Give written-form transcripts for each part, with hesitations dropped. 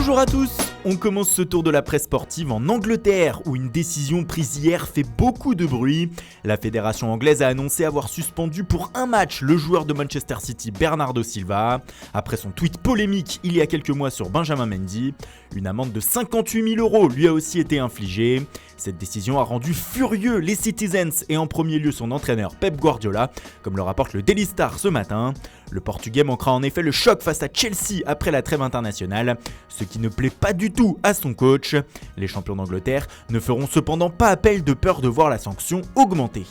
Bonjour à tous, on commence ce tour de la presse sportive en Angleterre où une décision prise hier fait beaucoup de bruit. La fédération anglaise a annoncé avoir suspendu pour un match le joueur de Manchester City Bernardo Silva après son tweet polémique il y a quelques mois sur Benjamin Mendy. Une amende de 58 000 € lui a aussi été infligée. Cette décision a rendu furieux les Citizens et en premier lieu son entraîneur Pep Guardiola, comme le rapporte le Daily Star ce matin. Le Portugais manquera en effet le choc face à Chelsea après la trêve internationale, ce qui ne plaît pas du tout à son coach. Les champions d'Angleterre ne feront cependant pas appel de peur de voir la sanction augmenter.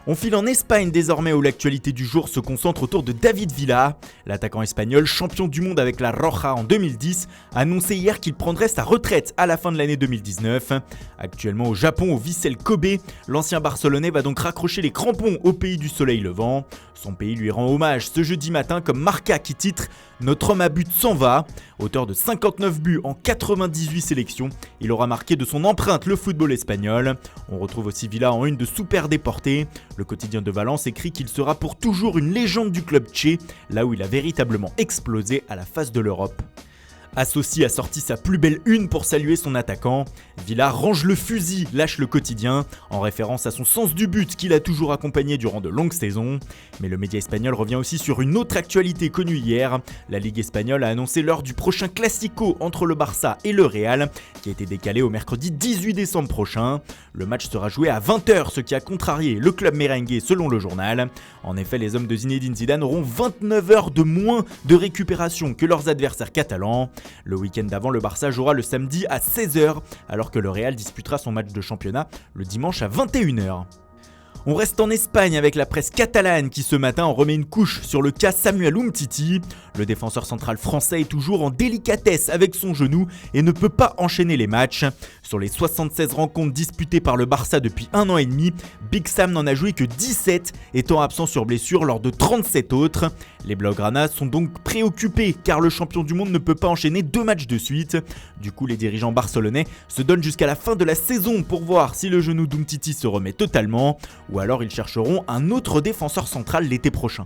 On file en Espagne désormais où l'actualité du jour se concentre autour de David Villa. L'attaquant espagnol, champion du monde avec la Roja en 2010, a annoncé hier qu'il prendrait sa retraite à la fin de l'année 2019. Actuellement au Japon, au Vissel Kobe, l'ancien Barcelonais va donc raccrocher les crampons au pays du soleil levant. Son pays lui rend hommage ce jeudi matin comme Marca qui titre « Notre homme à but s'en va ». Auteur de 59 buts en 98 sélections, il aura marqué de son empreinte le football espagnol. On retrouve aussi Villa en une de Super Déporté. Le quotidien de Valence écrit qu'il sera pour toujours une légende du club tché, là où il a véritablement explosé à la face de l'Europe. Associ a sorti sa plus belle une pour saluer son attaquant. Villa range le fusil, lâche le quotidien, en référence à son sens du but qu'il a toujours accompagné durant de longues saisons. Mais le média espagnol revient aussi sur une autre actualité connue hier. La Ligue espagnole a annoncé l'heure du prochain Classico entre le Barça et le Real, qui a été décalé au mercredi 18 décembre prochain. Le match sera joué à 20h, ce qui a contrarié le club merengue selon le journal. En effet, les hommes de Zinedine Zidane auront 29 heures de moins de récupération que leurs adversaires catalans. Le week-end d'avant, le Barça jouera le samedi à 16h, alors que le Real disputera son match de championnat le dimanche à 21h. On reste en Espagne avec la presse catalane qui ce matin en remet une couche sur le cas Samuel Umtiti. Le défenseur central français est toujours en délicatesse avec son genou et ne peut pas enchaîner les matchs. Sur les 76 rencontres disputées par le Barça depuis 1 an et demi, Big Sam n'en a joué que 17, étant absent sur blessure lors de 37 autres. Les Blaugrana sont donc préoccupés car le champion du monde ne peut pas enchaîner 2 matchs de suite. Du coup, les dirigeants barcelonais se donnent jusqu'à la fin de la saison pour voir si le genou d'Umtiti se remet totalement, ou alors ils chercheront un autre défenseur central l'été prochain.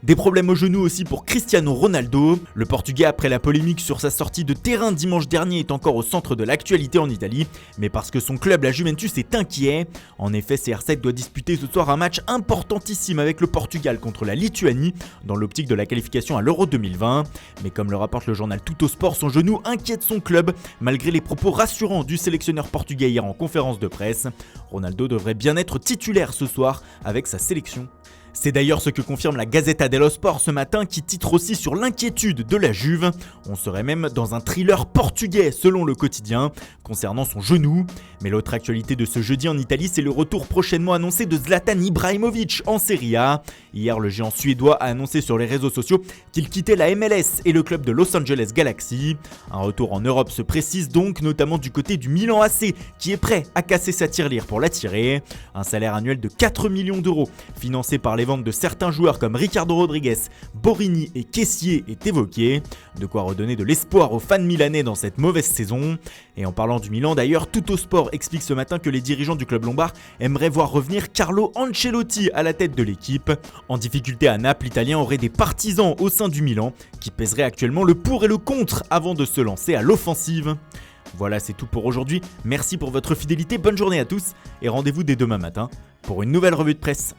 Des problèmes au genou aussi pour Cristiano Ronaldo. Le Portugais, après la polémique sur sa sortie de terrain dimanche dernier, est encore au centre de l'actualité en Italie, mais parce que son club, la Juventus, est inquiet. En effet, CR7 doit disputer ce soir un match importantissime avec le Portugal contre la Lituanie, dans l'optique de la qualification à l'Euro 2020. Mais comme le rapporte le journal Tuttosport, son genou inquiète son club, malgré les propos rassurants du sélectionneur portugais hier en conférence de presse. Ronaldo devrait bien être titulaire ce soir avec sa sélection. C'est d'ailleurs ce que confirme la Gazzetta dello Sport ce matin qui titre aussi sur l'inquiétude de la Juve. On serait même dans un thriller portugais selon le quotidien concernant son genou. Mais l'autre actualité de ce jeudi en Italie, c'est le retour prochainement annoncé de Zlatan Ibrahimovic en Serie A. Hier, le géant suédois a annoncé sur les réseaux sociaux qu'il quittait la MLS et le club de Los Angeles Galaxy. Un retour en Europe se précise donc, notamment du côté du Milan AC qui est prêt à casser sa tirelire pour l'attirer. Un salaire annuel de 4 millions d'euros financé par les ventes de certains joueurs comme Ricardo Rodriguez, Borini et Kessié est évoqué. De quoi redonner de l'espoir aux fans milanais dans cette mauvaise saison. Et en parlant du Milan d'ailleurs, Tuttosport explique ce matin que les dirigeants du club lombard aimeraient voir revenir Carlo Ancelotti à la tête de l'équipe. En difficulté à Naples, l'Italien aurait des partisans au sein du Milan qui pèseraient actuellement le pour et le contre avant de se lancer à l'offensive. Voilà, c'est tout pour aujourd'hui. Merci pour votre fidélité, bonne journée à tous et rendez-vous dès demain matin pour une nouvelle revue de presse.